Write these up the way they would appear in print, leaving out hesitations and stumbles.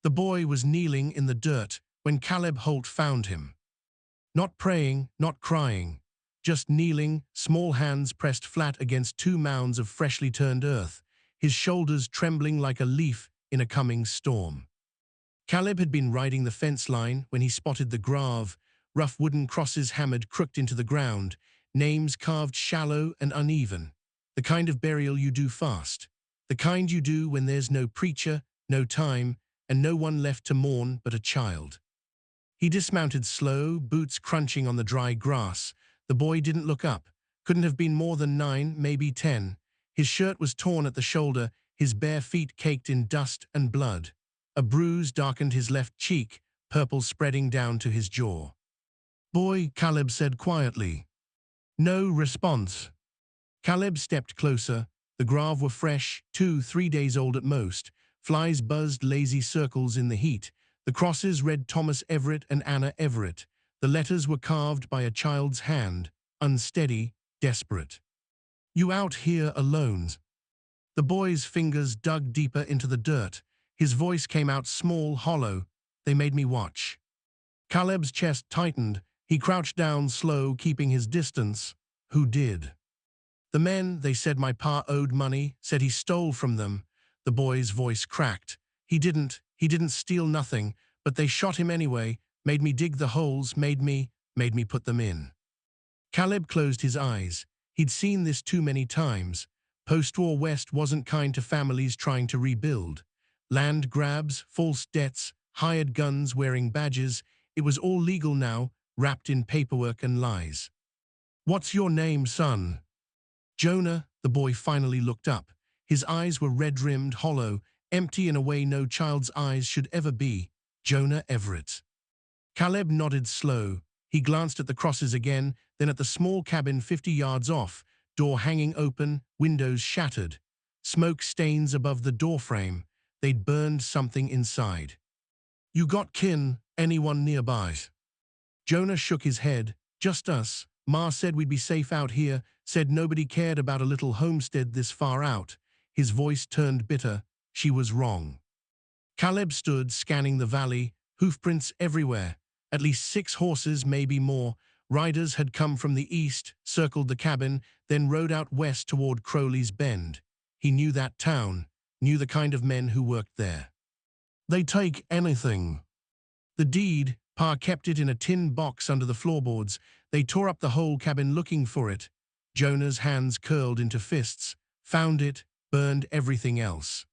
The boy was kneeling in the dirt when Caleb Holt found him. Not praying, not crying, just kneeling, small hands pressed flat against two mounds of freshly turned earth, his shoulders trembling like a leaf in a coming storm. Caleb had been riding the fence line when he spotted the grave, rough wooden crosses hammered crooked into the ground, names carved shallow and uneven. The kind of burial you do fast. The kind you do when there's no preacher, no time, and no one left to mourn but a child. He dismounted slow, boots crunching on the dry grass. The boy didn't look up. Couldn't have been more than 9, maybe 10. His shirt was torn at the shoulder, his bare feet caked in dust and blood. A bruise darkened his left cheek, purple spreading down to his jaw. "Boy," Caleb said quietly. No response. Caleb stepped closer. The grave were fresh, 2-3 days old at most. Flies buzzed lazy circles in the heat. The crosses read Thomas Everett and Anna Everett. The letters were carved by a child's hand, unsteady, desperate. "You out here alone?" The boy's fingers dug deeper into the dirt. His voice came out small, hollow. "They made me watch." Caleb's chest tightened. He crouched down slow, keeping his distance. "Who did?" "The men, they said my pa owed money, said he stole from them." The boy's voice cracked. He didn't steal nothing, but they shot him anyway, made me dig the holes, made me put them in." Caleb closed his eyes. He'd seen this too many times. Post-war West wasn't kind to families trying to rebuild. Land grabs, false debts, hired guns wearing badges. It was all legal now, wrapped in paperwork and lies. "What's your name, son?" "Jonah." The boy finally looked up. His eyes were red-rimmed, hollow, empty in a way no child's eyes should ever be. "Jonah Everett." Caleb nodded slow. He glanced at the crosses again, then at the small cabin 50 yards off, door hanging open, windows shattered. Smoke stains above the doorframe. They'd burned something inside. "You got kin? Anyone nearby?" Jonah shook his head. "Just us. Ma said we'd be safe out here, said nobody cared about a little homestead this far out." His voice turned bitter. She was wrong. Caleb stood, scanning the valley, hoofprints everywhere. At least 6 horses, maybe more. Riders had come from the east, circled the cabin, then rode out west toward Crowley's Bend. He knew that town, knew the kind of men who worked there. "They take anything." "The deed, Pa kept it in a tin box under the floorboards. They tore up the whole cabin looking for it." Jonah's hands curled into fists. "Found it, burned everything else."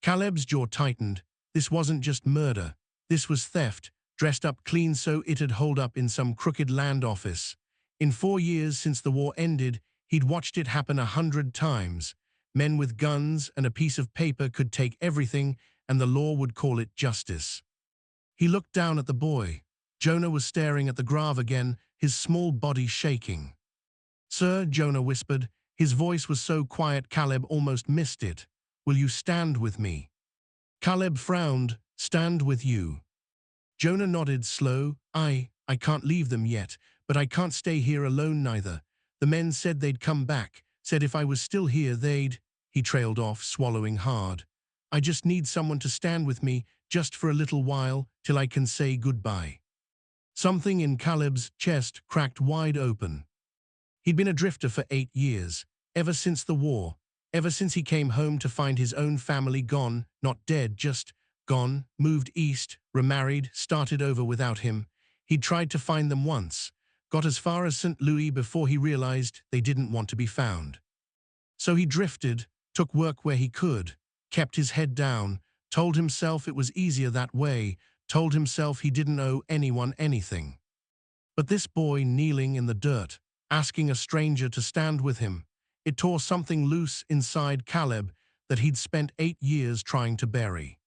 Caleb's jaw tightened. This wasn't just murder. This was theft, dressed up clean so it'd hold up in some crooked land office. In 4 years since the war ended, he'd watched it happen 100 times. Men with guns and a piece of paper could take everything, and the law would call it justice. He looked down at the boy. Jonah was staring at the grave again, his small body shaking. "Sir," Jonah whispered. His voice was so quiet Caleb almost missed it. "Will you stand with me?" Caleb frowned. "Stand with you?" Jonah nodded slow. I can't leave them yet, but I can't stay here alone neither. The men said they'd come back, said if I was still here they'd..." He trailed off, swallowing hard. "I just need someone to stand with me, just for a little while, till I can say goodbye." Something in Caleb's chest cracked wide open. He'd been a drifter for 8 years, ever since the war, ever since he came home to find his own family gone, not dead, just gone, moved east, remarried, started over without him. He'd tried to find them once, got as far as St. Louis before he realized they didn't want to be found. So he drifted, took work where he could, kept his head down, told himself it was easier that way, told himself he didn't owe anyone anything. But this boy kneeling in the dirt, asking a stranger to stand with him, it tore something loose inside Caleb that he'd spent 8 years trying to bury.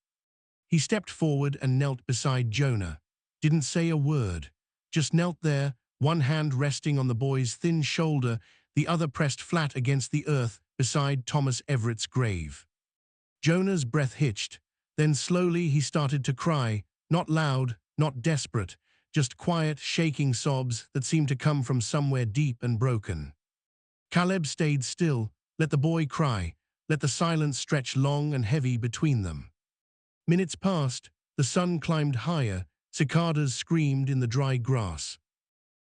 He stepped forward and knelt beside Jonah. Didn't say a word, just knelt there, one hand resting on the boy's thin shoulder, the other pressed flat against the earth beside Thomas Everett's grave. Jonah's breath hitched. Then slowly he started to cry, not loud, not desperate, just quiet, shaking sobs that seemed to come from somewhere deep and broken. Caleb stayed still, let the boy cry, let the silence stretch long and heavy between them. Minutes passed, The sun climbed higher, cicadas screamed in the dry grass.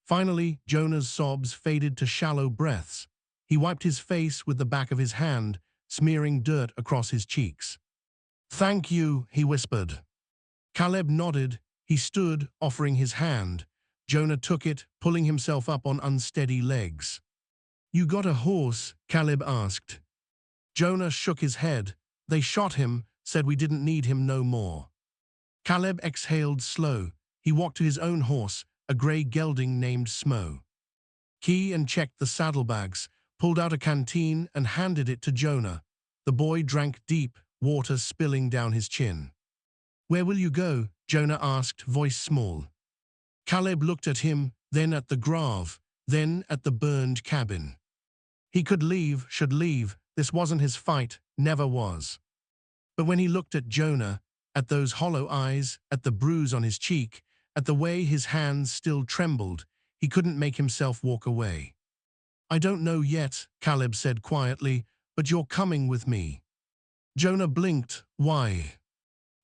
Finally, Jonah's sobs faded to shallow breaths. He wiped his face with the back of his hand, smearing dirt across his cheeks. "Thank you," he whispered. Caleb nodded. He stood, offering his hand. Jonah took it, pulling himself up on unsteady legs. "You got a horse?" Caleb asked. Jonah shook his head. "They shot him, said we didn't need him no more." Caleb exhaled slow. He walked to his own horse, a grey gelding named Smo. Key and checked the saddlebags, pulled out a canteen and handed it to Jonah. The boy drank deep, water spilling down his chin. "Where will you go?" Jonah asked, voice small. Caleb looked at him, then at the grave, then at the burned cabin. He could leave, should leave. This wasn't his fight, never was. But when he looked at Jonah, at those hollow eyes, at the bruise on his cheek, at the way his hands still trembled, he couldn't make himself walk away. "I don't know yet," Caleb said quietly, "but you're coming with me." Jonah blinked. "Why?"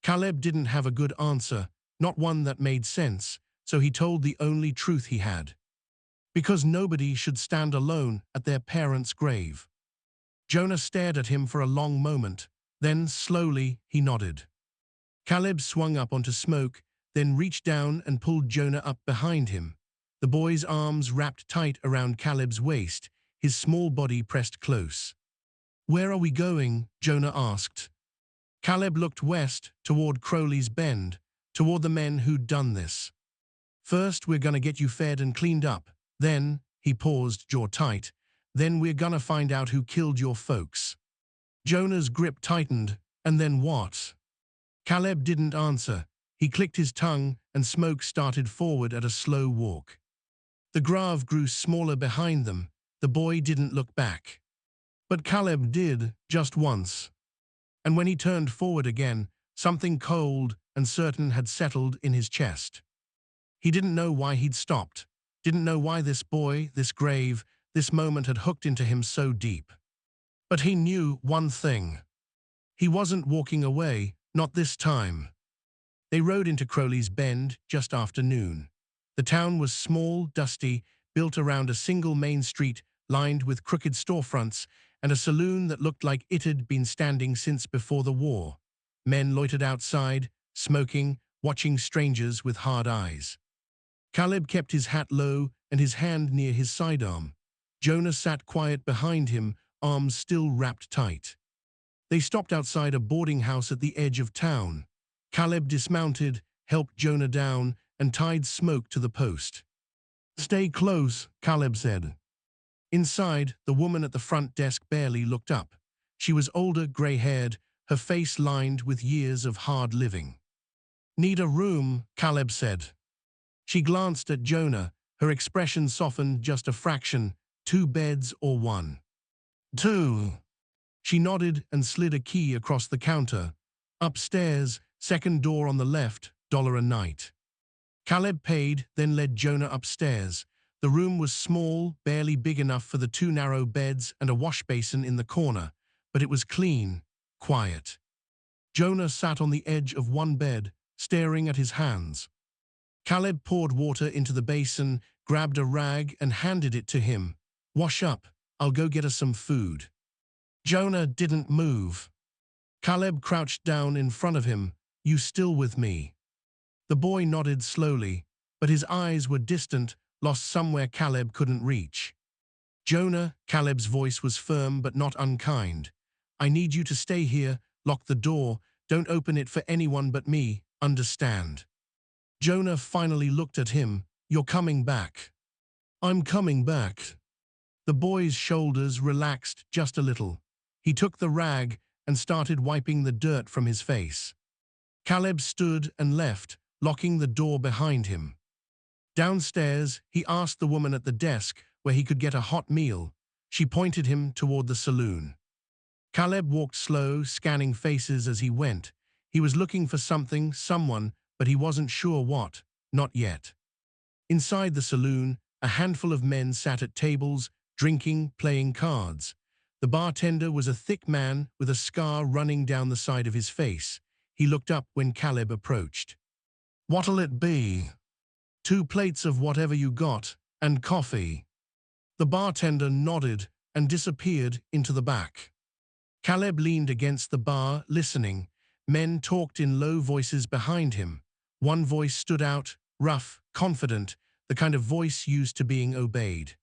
Caleb didn't have a good answer, not one that made sense, so he told the only truth he had. Because nobody should stand alone at their parents' grave. Jonah stared at him for a long moment, then slowly he nodded. Caleb swung up onto Smoke, then reached down and pulled Jonah up behind him. The boy's arms wrapped tight around Caleb's waist, his small body pressed close. "Where are we going?" Jonah asked. Caleb looked west, toward Crowley's Bend, toward the men who'd done this. "First, we're gonna get you fed and cleaned up. Then," he paused, jaw tight, "then we're gonna find out who killed your folks." Jonah's grip tightened. "And then what?" Caleb didn't answer. He clicked his tongue, and Smoke started forward at a slow walk. The grave grew smaller behind them. The boy didn't look back. But Caleb did, just once. And when he turned forward again, something cold and certain had settled in his chest. He didn't know why he'd stopped, didn't know why this boy, this grave, this moment had hooked into him so deep. But he knew one thing. He wasn't walking away, not this time. They rode into Crowley's Bend just after noon. The town was small, dusty, built around a single main street lined with crooked storefronts and a saloon that looked like it had been standing since before the war. Men loitered outside, smoking, watching strangers with hard eyes. Caleb kept his hat low and his hand near his sidearm. Jonah sat quiet behind him, arms still wrapped tight. They stopped outside a boarding house at the edge of town. Caleb dismounted, helped Jonah down, and tied Smoke to the post. "Stay close," Caleb said. Inside, the woman at the front desk barely looked up. She was older, gray-haired, her face lined with years of hard living. "Need a room," Caleb said. She glanced at Jonah, her expression softened just a fraction. "2 beds or 1? 2. She nodded and slid a key across the counter. "Upstairs, second door on the left, $1 a night." Caleb paid, then led Jonah upstairs. The room was small, barely big enough for the 2 narrow beds and a wash basin in the corner, but it was clean, quiet. Jonah sat on the edge of one bed, staring at his hands. Caleb poured water into the basin, grabbed a rag and handed it to him. "Wash up, I'll go get us some food." Jonah didn't move. Caleb crouched down in front of him. "You still with me?" The boy nodded slowly, but his eyes were distant, lost somewhere Caleb couldn't reach. "Jonah," Caleb's voice was firm but not unkind. "I need you to stay here, lock the door, don't open it for anyone but me, understand?" Jonah finally looked at him. "You're coming back." "I'm coming back." The boy's shoulders relaxed just a little. He took the rag and started wiping the dirt from his face. Caleb stood and left, locking the door behind him. Downstairs, he asked the woman at the desk where he could get a hot meal. She pointed him toward the saloon. Caleb walked slow, scanning faces as he went. He was looking for something, someone, but he wasn't sure what, not yet. Inside the saloon, a handful of men sat at tables, drinking, playing cards. The bartender was a thick man with a scar running down the side of his face. He looked up when Caleb approached. "What'll it be?" "2 plates of whatever you got, and coffee." The bartender nodded and disappeared into the back. Caleb leaned against the bar, listening. Men talked in low voices behind him. One voice stood out, rough, confident, the kind of voice used to being obeyed.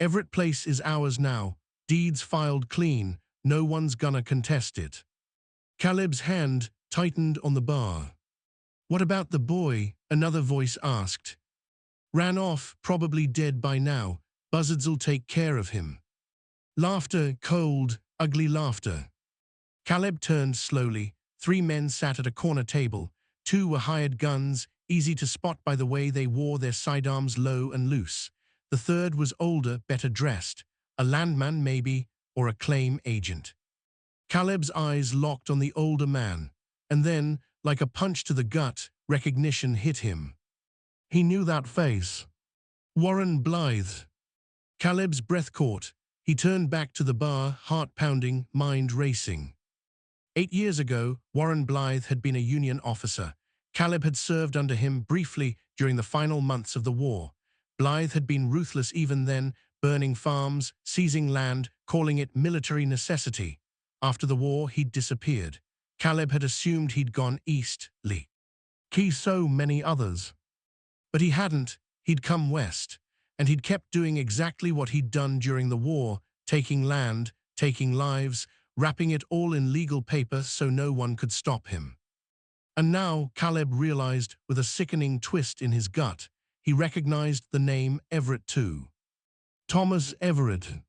"Everett Place is ours now. Deeds filed clean. No one's gonna contest it." Caleb's hand tightened on the bar. "What about the boy?" another voice asked. "Ran off, probably dead by now. Buzzards'll take care of him." Laughter, cold, ugly laughter. Caleb turned slowly. 3 men sat at a corner table. 2 were hired guns, easy to spot by the way they wore their sidearms low and loose. The third was older, better dressed. A landman, maybe, or a claim agent. Caleb's eyes locked on the older man, and then, like a punch to the gut, recognition hit him. He knew that face. Warren Blythe. Caleb's breath caught. He turned back to the bar, heart pounding, mind racing. 8 years ago, Warren Blythe had been a Union officer. Caleb had served under him briefly during the final months of the war. Blythe had been ruthless even then, burning farms, seizing land, calling it military necessity. After the war, he'd disappeared. Caleb had assumed he'd gone east, like so many others. But he hadn't. He'd come west. And he'd kept doing exactly what he'd done during the war, taking land, taking lives, wrapping it all in legal paper so no one could stop him. And now Caleb realized, with a sickening twist in his gut, he recognized the name Everett too. Thomas Everett.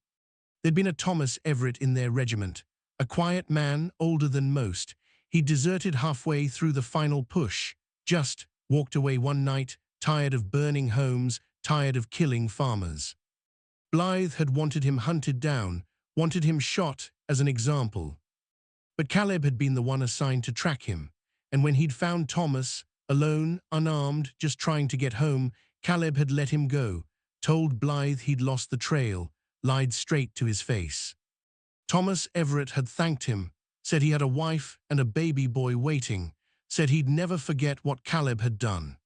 There'd been a Thomas Everett in their regiment, a quiet man, older than most. He'd deserted halfway through the final push, just walked away one night, tired of burning homes, tired of killing farmers. Blythe had wanted him hunted down, wanted him shot as an example. But Caleb had been the one assigned to track him, and when he'd found Thomas, alone, unarmed, just trying to get home, Caleb had let him go, told Blythe he'd lost the trail, lied straight to his face. Thomas Everett had thanked him, said he had a wife and a baby boy waiting, said he'd never forget what Caleb had done.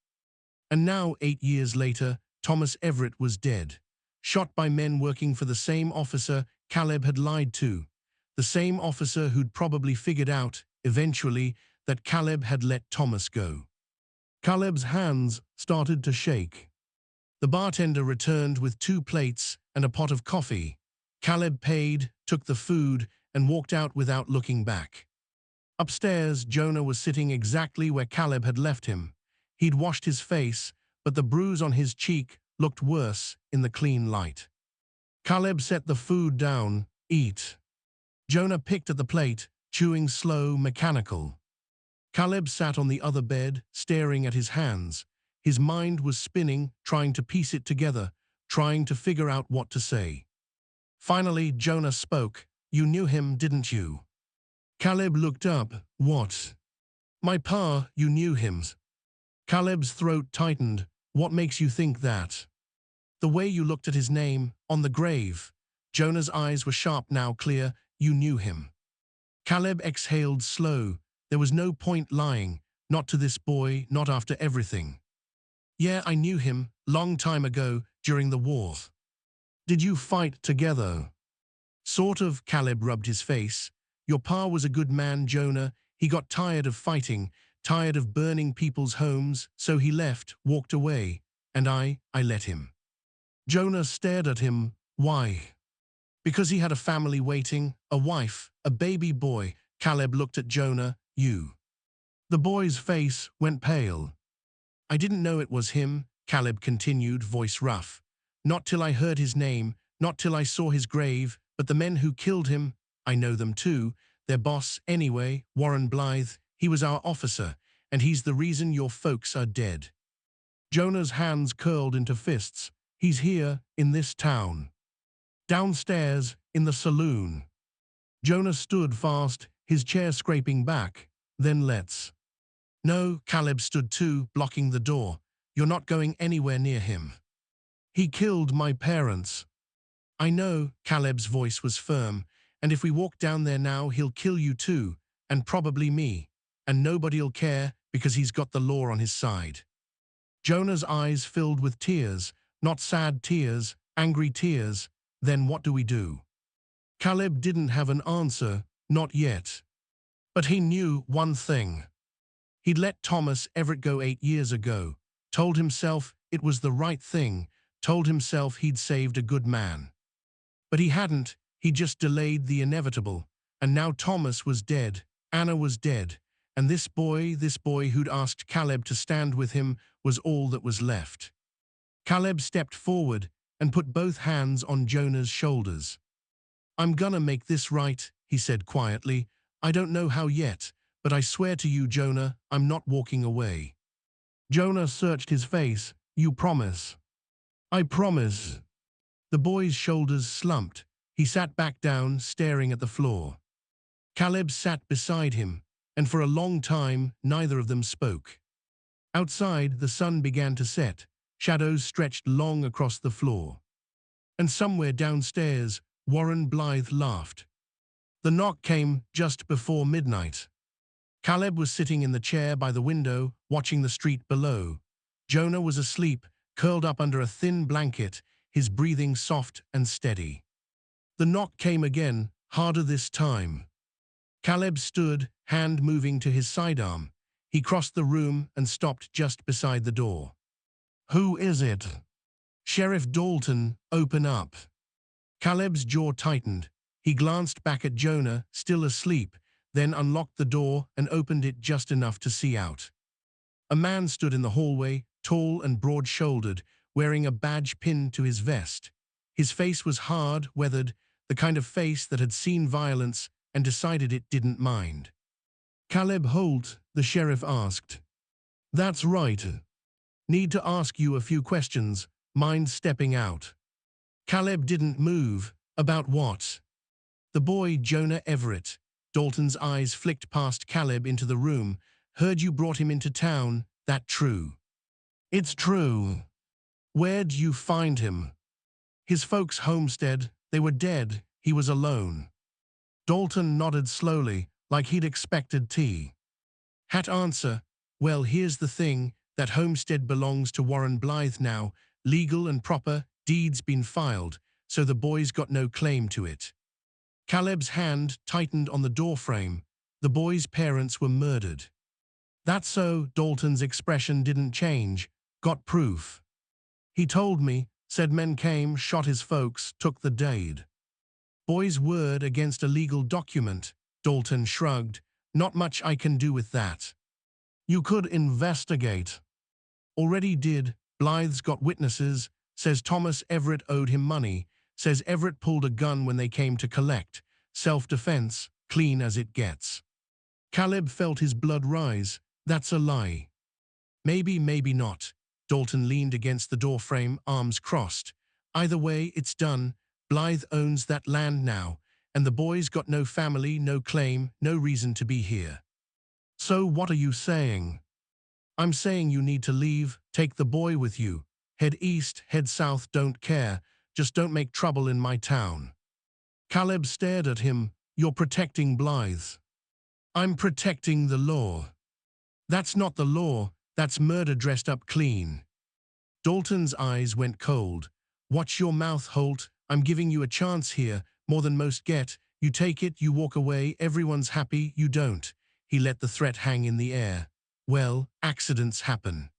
And now, 8 years later, Thomas Everett was dead, shot by men working for the same officer Caleb had lied to, the same officer who'd probably figured out, eventually, that Caleb had let Thomas go. Caleb's hands started to shake. The bartender returned with 2 plates and a pot of coffee. Caleb paid, took the food, and walked out without looking back. Upstairs, Jonah was sitting exactly where Caleb had left him. He'd washed his face, but the bruise on his cheek looked worse in the clean light. Caleb set the food down. "Eat." Jonah picked at the plate, chewing slow, mechanical. Caleb sat on the other bed, staring at his hands. His mind was spinning, trying to piece it together, trying to figure out what to say. Finally, Jonah spoke. "You knew him, didn't you?" Caleb looked up. "What?" "My pa, you knew him." Caleb's throat tightened. "What makes you think that?" "The way you looked at his name, on the grave." Jonah's eyes were sharp now, clear. "You knew him." Caleb exhaled slow. There was no point lying, not to this boy, not after everything. "Yeah, I knew him, long time ago, during the war." "Did you fight together?" "Sort of," Caleb rubbed his face. "Your pa was a good man, Jonah. He got tired of fighting, tired of burning people's homes, so he left, walked away, and I let him." Jonah stared at him. "Why?" "Because he had a family waiting, a wife, a baby boy." Caleb looked at Jonah. "You." The boy's face went pale. "I didn't know it was him," Caleb continued, voice rough. "Not till I heard his name, not till I saw his grave, but the men who killed him, I know them too. Their boss, anyway, Warren Blythe, he was our officer, and he's the reason your folks are dead." Jonah's hands curled into fists. "He's here, in this town." "Downstairs, in the saloon." Jonah stood fast, his chair scraping back. "Then let's." "No," Caleb stood too, blocking the door. "You're not going anywhere near him. He killed my parents." "I know," Caleb's voice was firm, "and if we walk down there now, he'll kill you too, and probably me. and nobody'll care because he's got the law on his side. Jonah's eyes filled with tears, not sad tears, angry tears. Then what do we do? Caleb didn't have an answer, not yet. But he knew one thing. He'd let Thomas Everett go 8 years ago, told himself it was the right thing, told himself he'd saved a good man. But he hadn't, he just delayed the inevitable. And now Thomas was dead, Anna was dead, and this boy who'd asked Caleb to stand with him, was all that was left. Caleb stepped forward and put both hands on Jonah's shoulders. "I'm gonna make this right," he said quietly. "I don't know how yet, but I swear to you, Jonah, I'm not walking away." Jonah searched his face. "You promise?" "I promise." The boy's shoulders slumped. He sat back down, staring at the floor. Caleb sat beside him, and for a long time neither of them spoke. Outside, the sun began to set. Shadows stretched long across the floor. And somewhere downstairs, Warren Blythe laughed. The knock came just before midnight. Caleb was sitting in the chair by the window, watching the street below. Jonah was asleep, curled up under a thin blanket, his breathing soft and steady. The knock came again, harder this time. Caleb stood, hand moving to his sidearm. He crossed the room and stopped just beside the door. "Who is it?" "Sheriff Dalton, open up." Caleb's jaw tightened. He glanced back at Jonah, still asleep, then unlocked the door and opened it just enough to see out. A man stood in the hallway, tall and broad-shouldered, wearing a badge pinned to his vest. His face was hard, weathered, the kind of face that had seen violence and decided it didn't mind. "Caleb Holt," the sheriff asked. "That's right. Need to ask you a few questions. Mind stepping out?" Caleb didn't move. "About what?" "The boy Jonah Everett." Dalton's eyes flicked past Caleb into the room. "Heard you brought him into town. That true?" "It's true." "Where'd you find him?" "His folks' homestead. They were dead. He was alone." Dalton nodded slowly, like he'd expected tea. "Hat answer. Well, here's the thing. That homestead belongs to Warren Blythe now. Legal and proper, deeds been filed, so the boy's got no claim to it." Caleb's hand tightened on the doorframe. The boy's parents were murdered. "That's so." Dalton's expression didn't change. "Got proof?" "He told me, said men came, shot his folks, took the deed." "Boy's word against a legal document." Dalton shrugged. "Not much I can do with that." "You could investigate." "Already did. Blythe's got witnesses. Says Thomas Everett owed him money. Says Everett pulled a gun when they came to collect. Self-defense, clean as it gets." Caleb felt his blood rise. "That's a lie." "Maybe, maybe not." Dalton leaned against the doorframe, arms crossed. "Either way, it's done. Blythe owns that land now, and the boy's got no family, no claim, no reason to be here." "So what are you saying?" "I'm saying you need to leave, take the boy with you. Head east, head south, don't care. Just don't make trouble in my town." Caleb stared at him. "You're protecting Blythe." "I'm protecting the law." "That's not the law. That's murder dressed up clean." Dalton's eyes went cold. "Watch your mouth, Holt. I'm giving you a chance here, more than most get. You take it, you walk away, everyone's happy, you don't." He let the threat hang in the air. "Well, accidents happen."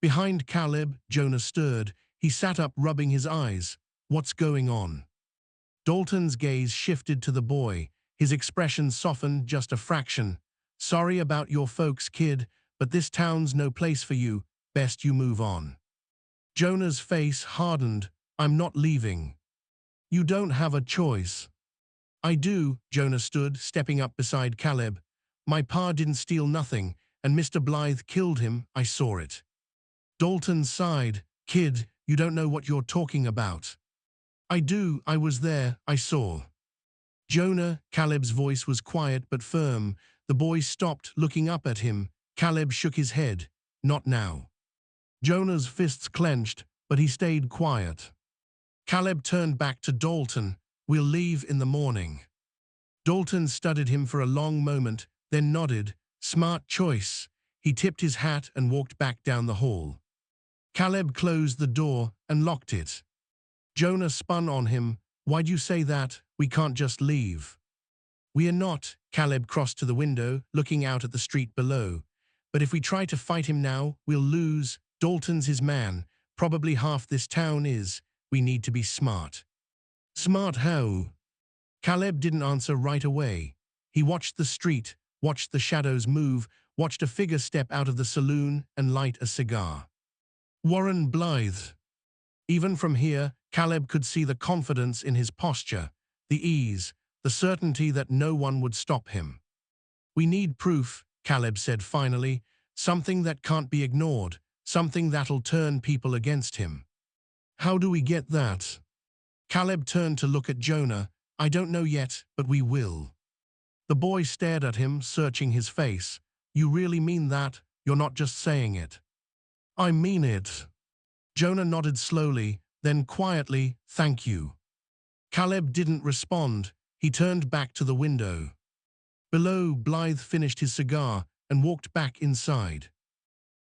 Behind Caleb, Jonah stirred. He sat up, rubbing his eyes. "What's going on?" Dalton's gaze shifted to the boy. His expression softened just a fraction. "Sorry about your folks, kid, but this town's no place for you. Best you move on." Jonah's face hardened. "I'm not leaving." "You don't have a choice." "I do." Jonah stood, stepping up beside Caleb. "My pa didn't steal nothing, and Mr. Blythe killed him. I saw it." Dalton sighed. "Kid, you don't know what you're talking about." "I do. I was there. I saw." "Jonah." Caleb's voice was quiet but firm. The boy stopped, looking up at him. Caleb shook his head. "Not now." Jonah's fists clenched, but he stayed quiet. Caleb turned back to Dalton. "We'll leave in the morning." Dalton studied him for a long moment, then nodded. Smart choice. He tipped his hat and walked back down the hall. Caleb closed the door and locked it. Jonah spun on him. Why'd you say that? We can't just leave. We are not. Caleb crossed to the window, looking out at the street below. But if we try to fight him now, we'll lose. Dalton's his man. Probably half this town is. We need to be smart. Smart how? Caleb didn't answer right away. He watched the street, watched the shadows move, watched a figure step out of the saloon and light a cigar. Warren Blythe. Even from here, Caleb could see the confidence in his posture, the ease, the certainty that no one would stop him. We need proof, Caleb said finally, something that can't be ignored, something that'll turn people against him. How do we get that? Caleb turned to look at Jonah. I don't know yet, but we will. The boy stared at him, searching his face. You really mean that? You're not just saying it. I mean it. Jonah nodded slowly, then quietly, thank you. Caleb didn't respond. He turned back to the window. Below, Blythe finished his cigar and walked back inside.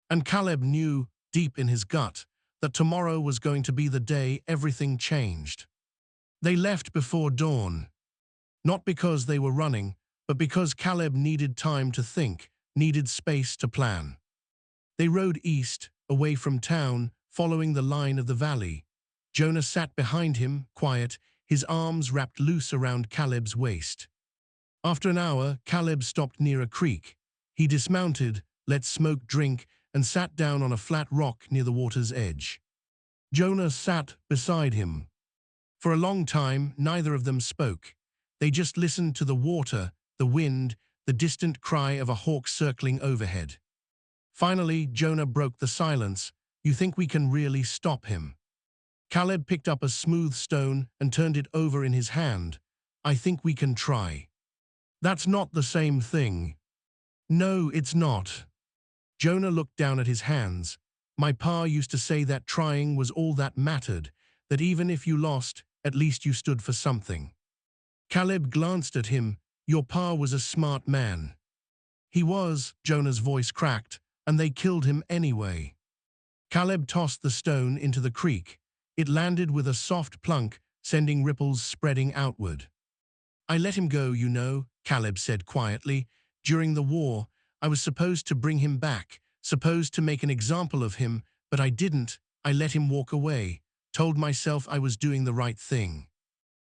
And Caleb knew, deep in his gut, that tomorrow was going to be the day everything changed. They left before dawn. Not because they were running, but because Caleb needed time to think, needed space to plan. They rode east, away from town, following the line of the valley. Jonah sat behind him, quiet, his arms wrapped loose around Caleb's waist. After an hour, Caleb stopped near a creek. He dismounted, let smoke drink, and sat down on a flat rock near the water's edge. Jonah sat beside him. For a long time, neither of them spoke. They just listened to the water, the wind, the distant cry of a hawk circling overhead. Finally, Jonah broke the silence. You think we can really stop him? Caleb picked up a smooth stone and turned it over in his hand. I think we can try. That's not the same thing. No, it's not. Jonah looked down at his hands. My pa used to say that trying was all that mattered, that even if you lost, at least you stood for something. Caleb glanced at him. Your pa was a smart man. He was, Jonah's voice cracked, and they killed him anyway. Caleb tossed the stone into the creek. It landed with a soft plunk, sending ripples spreading outward. I let him go, you know, Caleb said quietly. During the war, I was supposed to bring him back, supposed to make an example of him, but I didn't. I let him walk away, told myself I was doing the right thing.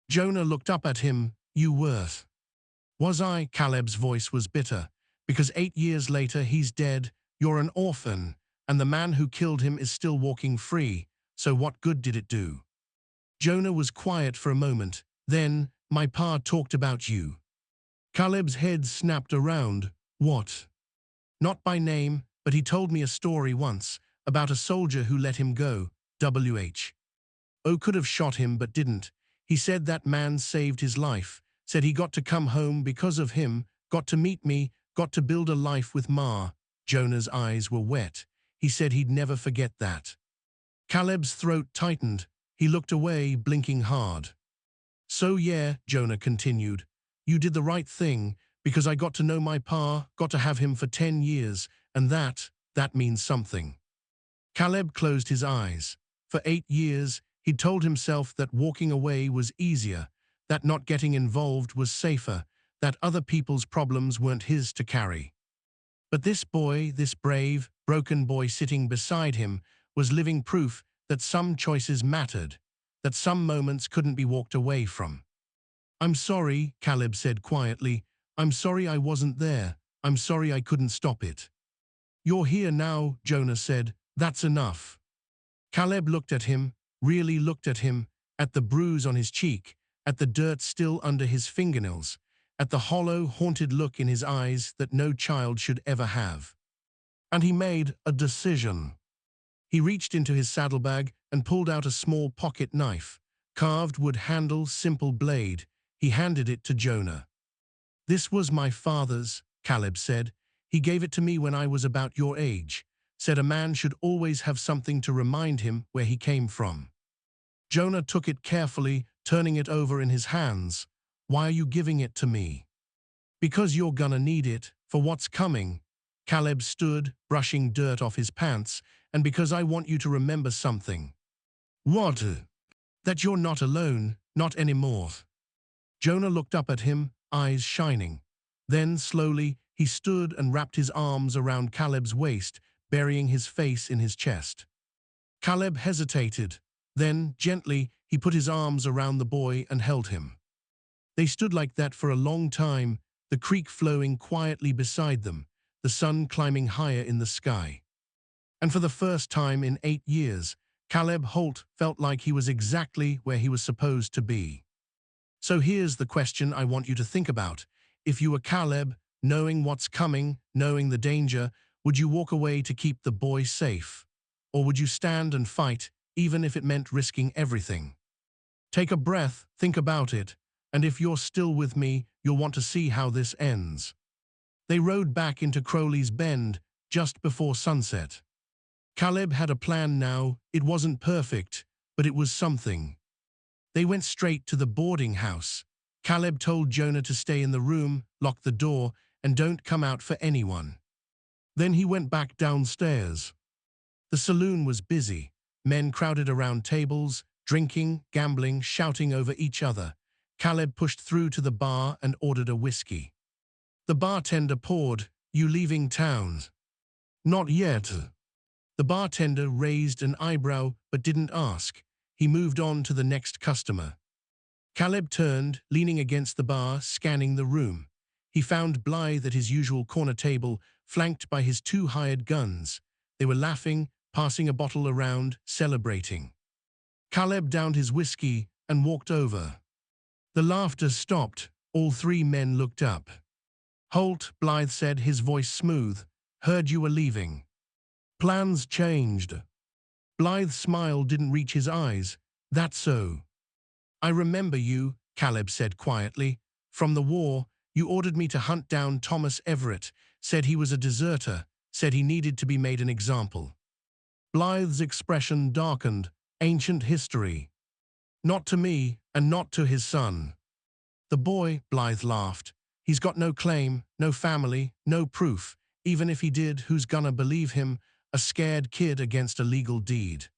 Jonah looked up at him. You were. Was I? Caleb's voice was bitter. Because 8 years later he's dead, you're an orphan, and the man who killed him is still walking free, so what good did it do? Jonah was quiet for a moment. Then, my pa talked about you. Caleb's head snapped around. What? Not by name, but he told me a story once, about a soldier who let him go, W.H. O could have shot him but didn't. He said that man saved his life, said he got to come home because of him, got to meet me, got to build a life with Ma. Jonah's eyes were wet. He said he'd never forget that. Caleb's throat tightened. He looked away, blinking hard. So yeah, Jonah continued, you did the right thing, because I got to know my pa, got to have him for 10 years, and that means something. Caleb closed his eyes. For 8 years, he'd told himself that walking away was easier, that not getting involved was safer, that other people's problems weren't his to carry. But this boy, this brave, broken boy sitting beside him, was living proof that some choices mattered, that some moments couldn't be walked away from. I'm sorry, Caleb said quietly. I'm sorry I wasn't there. I'm sorry I couldn't stop it. You're here now, Jonah said. That's enough. Caleb looked at him, really looked at him, at the bruise on his cheek, at the dirt still under his fingernails, at the hollow, haunted look in his eyes that no child should ever have. And he made a decision. He reached into his saddlebag and pulled out a small pocket knife, carved wood handle, simple blade. He handed it to Jonah. This was my father's, Caleb said. He gave it to me when I was about your age, said a man should always have something to remind him where he came from. Jonah took it carefully, turning it over in his hands. Why are you giving it to me? Because you're gonna need it, for what's coming. Caleb stood, brushing dirt off his pants, and because I want you to remember something. What? That you're not alone, not anymore. Jonah looked up at him, eyes shining. Then, slowly, he stood and wrapped his arms around Caleb's waist, burying his face in his chest. Caleb hesitated. Then, gently, he put his arms around the boy and held him. They stood like that for a long time, the creek flowing quietly beside them, the sun climbing higher in the sky. And for the first time in 8 years, Caleb Holt felt like he was exactly where he was supposed to be. So here's the question I want you to think about. If you were Caleb, knowing what's coming, knowing the danger, would you walk away to keep the boy safe? Or would you stand and fight, even if it meant risking everything? Take a breath, think about it, and if you're still with me, you'll want to see how this ends. They rode back into Crowley's Bend just before sunset. Caleb had a plan now. It wasn't perfect, but it was something. They went straight to the boarding house. Caleb told Jonah to stay in the room, lock the door, and don't come out for anyone. Then he went back downstairs. The saloon was busy. Men crowded around tables, drinking, gambling, shouting over each other. Caleb pushed through to the bar and ordered a whiskey. The bartender poured, "You leaving town?" "Not yet." The bartender raised an eyebrow but didn't ask. He moved on to the next customer. Caleb turned, leaning against the bar, scanning the room. He found Blythe at his usual corner table, flanked by his 2 hired guns. They were laughing, passing a bottle around, celebrating. Caleb downed his whiskey and walked over. The laughter stopped. All 3 men looked up. "Holt," Blythe said, his voice smooth, "heard you were leaving." "Plans changed." Blythe's smile didn't reach his eyes. "That's so." "I remember you," Caleb said quietly. "From the war, you ordered me to hunt down Thomas Everett, said he was a deserter, said he needed to be made an example." Blythe's expression darkened. "Ancient history. Not to me, and not to his son." "The boy," Blythe laughed. "He's got no claim, no family, no proof. Even if he did, who's gonna believe him? A scared kid against a legal deed."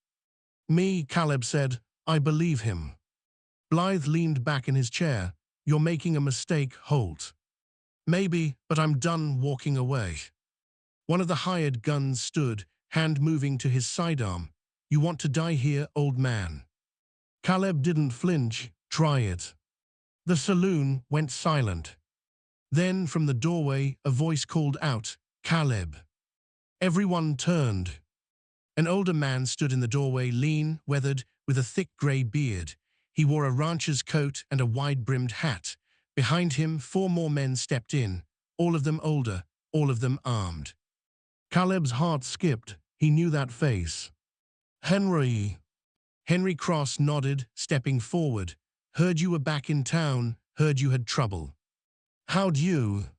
"Me," Caleb said. "I believe him." Blythe leaned back in his chair. "You're making a mistake, Holt." "Maybe, but I'm done walking away." One of the hired guns stood, hand moving to his sidearm. "You want to die here, old man?" Caleb didn't flinch. "Try it." The saloon went silent. Then, from the doorway, a voice called out, "Caleb." Everyone turned. An older man stood in the doorway, lean, weathered, with a thick gray beard. He wore a rancher's coat and a wide-brimmed hat. Behind him, 4 more men stepped in, all of them older, all of them armed. Caleb's heart skipped. He knew that face. "Henry." Henry Cross nodded, stepping forward. "Heard you were back in town, heard you had trouble." "How'd you?"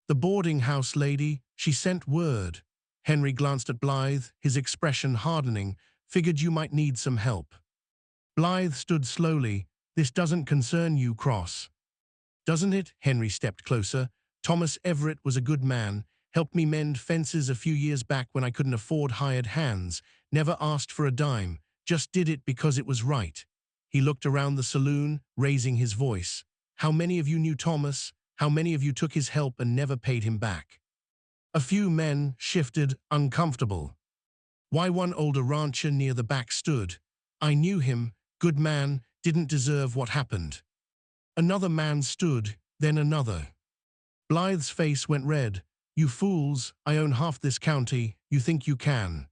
"The boarding house lady, she sent word." Henry glanced at Blythe, his expression hardening. "Figured you might need some help." Blythe stood slowly. "This doesn't concern you, Cross." "Doesn't it?" Henry stepped closer. "Thomas Everett was a good man. Helped me mend fences a few years back when I couldn't afford hired hands. Never asked for a dime. Just did it because it was right." He looked around the saloon, raising his voice. "How many of you knew Thomas? How many of you took his help and never paid him back?" A few men shifted, uncomfortable. Why, one older rancher near the back stood. "I knew him, good man, didn't deserve what happened." Another man stood, then another. Blythe's face went red. "You fools, I own half this county, you think you can."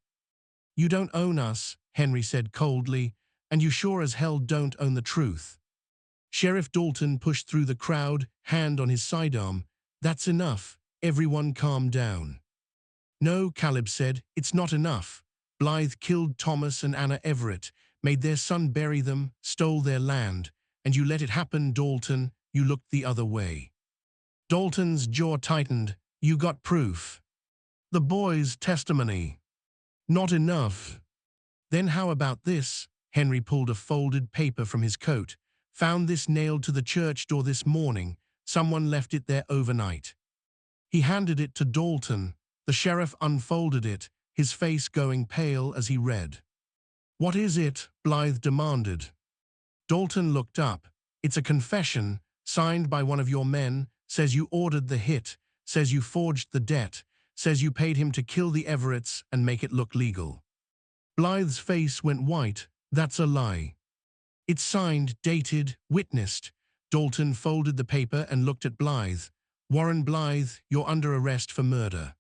"You don't own us," Henry said coldly, "and you sure as hell don't own the truth." Sheriff Dalton pushed through the crowd, hand on his sidearm. "That's enough. Everyone calm down." "No," Caleb said, "it's not enough. Blythe killed Thomas and Anna Everett, made their son bury them, stole their land, and you let it happen, Dalton. You looked the other way." Dalton's jaw tightened. "You got proof?" "The boy's testimony." "Not enough." "Then how about this?" Henry pulled a folded paper from his coat. "Found this nailed to the church door this morning. Someone left it there overnight." He handed it to Dalton. The sheriff unfolded it, his face going pale as he read. "What is it?" Blythe demanded. Dalton looked up. "It's a confession, signed by one of your men, says you ordered the hit, says you forged the debt, says you paid him to kill the Everetts and make it look legal." Blythe's face went white. "That's a lie." "It's signed, dated, witnessed." Dalton folded the paper and looked at Blythe. "Warren Blythe, you're under arrest for murder."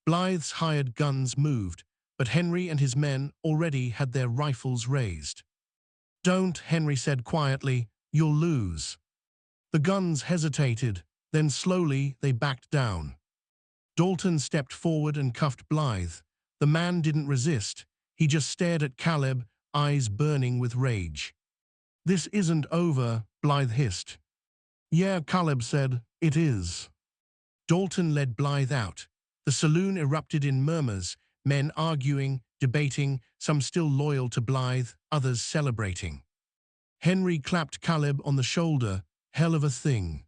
Blythe's hired guns moved, but Henry and his men already had their rifles raised. "Don't," Henry said quietly. "You'll lose." The guns hesitated, then slowly they backed down. Dalton stepped forward and cuffed Blythe. The man didn't resist. He just stared at Caleb, eyes burning with rage. "This isn't over," Blythe hissed. "Yeah," Caleb said, "it is." Dalton led Blythe out. The saloon erupted in murmurs, men arguing, debating, some still loyal to Blythe, others celebrating. Henry clapped Caleb on the shoulder. "Hell of a thing."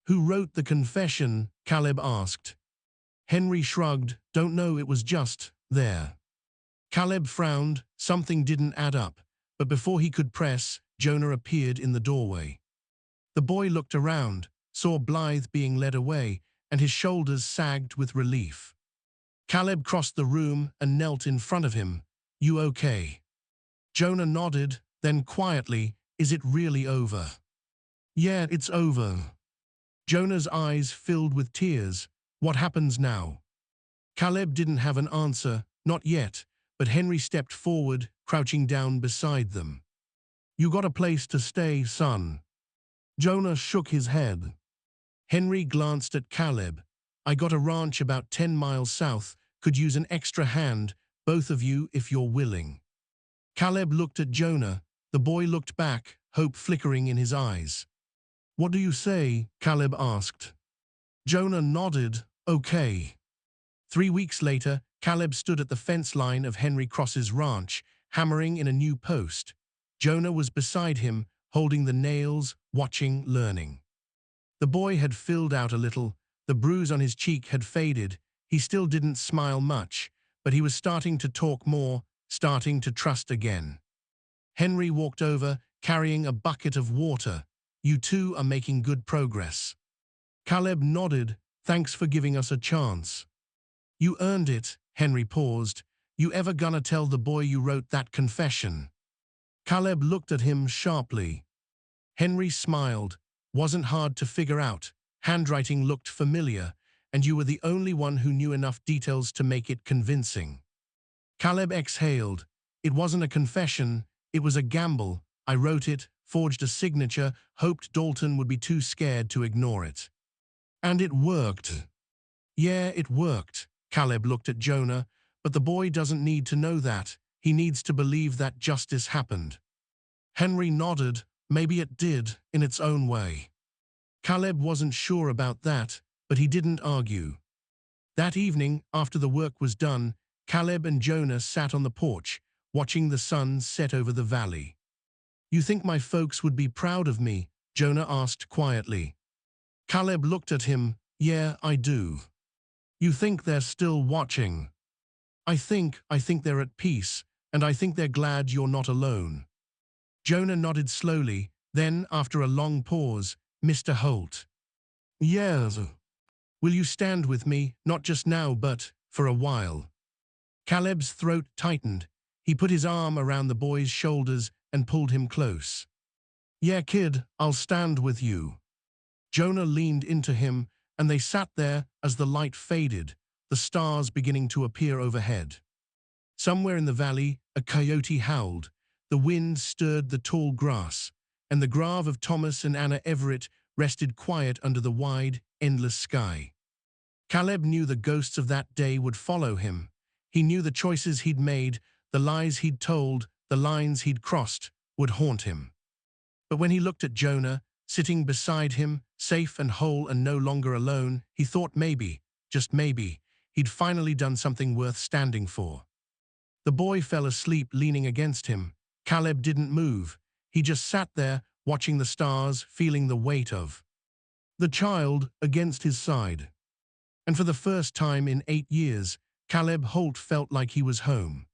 "Who wrote the confession?" Caleb asked. Henry shrugged. "Don't know, it was just there." Caleb frowned. Something didn't add up, but before he could press, Jonah appeared in the doorway. The boy looked around, saw Blythe being led away, and his shoulders sagged with relief. Caleb crossed the room and knelt in front of him. "You okay?" Jonah nodded, then quietly, "Is it really over?" "Yeah, it's over." Jonah's eyes filled with tears. "What happens now?" Caleb didn't have an answer, not yet, but Henry stepped forward, crouching down beside them. "You got a place to stay, son." Jonah shook his head. Henry glanced at Caleb. "I got a ranch about 10 miles south, could use an extra hand, both of you if you're willing." Caleb looked at Jonah. The boy looked back, hope flickering in his eyes. "What do you say?" Caleb asked. Jonah nodded. "Okay." 3 weeks later, Caleb stood at the fence line of Henry Cross's ranch, hammering in a new post. Jonah was beside him, holding the nails, watching, learning. The boy had filled out a little. The bruise on his cheek had faded. He still didn't smile much, but he was starting to talk more, starting to trust again. Henry walked over, carrying a bucket of water. "You two are making good progress." Caleb nodded. "Thanks for giving us a chance." "You earned it." Henry paused. "You ever gonna tell the boy you wrote that confession?" Caleb looked at him sharply. Henry smiled. "Wasn't hard to figure out. Handwriting looked familiar, and you were the only one who knew enough details to make it convincing." Caleb exhaled. "It wasn't a confession, it was a gamble. I wrote it, forged a signature, hoped Dalton would be too scared to ignore it. And it worked." "Yeah, it worked." Caleb looked at Jonah. "But the boy doesn't need to know that. He needs to believe that justice happened." Henry nodded. "Maybe it did, in its own way." Caleb wasn't sure about that, but he didn't argue. That evening, after the work was done, Caleb and Jonah sat on the porch, watching the sun set over the valley. "You think my folks would be proud of me?" Jonah asked quietly. Caleb looked at him. "Yeah, I do." "You think they're still watching?" I think they're at peace, and I think they're glad you're not alone." Jonah nodded slowly, then, after a long pause, "Mr. Holt." "Yes." "Will you stand with me, not just now but for a while?" Caleb's throat tightened. He put his arm around the boy's shoulders and pulled him close. "Yeah, kid, I'll stand with you." Jonah leaned into him, and they sat there as the light faded, the stars beginning to appear overhead. Somewhere in the valley, a coyote howled. The wind stirred the tall grass, and the grave of Thomas and Anna Everett rested quiet under the wide, endless sky. Caleb knew the ghosts of that day would follow him. He knew the choices he'd made, the lies he'd told, the lines he'd crossed, would haunt him. But when he looked at Jonah, sitting beside him, safe and whole and no longer alone, he thought maybe, just maybe, he'd finally done something worth standing for. The boy fell asleep leaning against him. Caleb didn't move. He just sat there, watching the stars, feeling the weight of the child against his side. And for the first time in 8 years, Caleb Holt felt like he was home.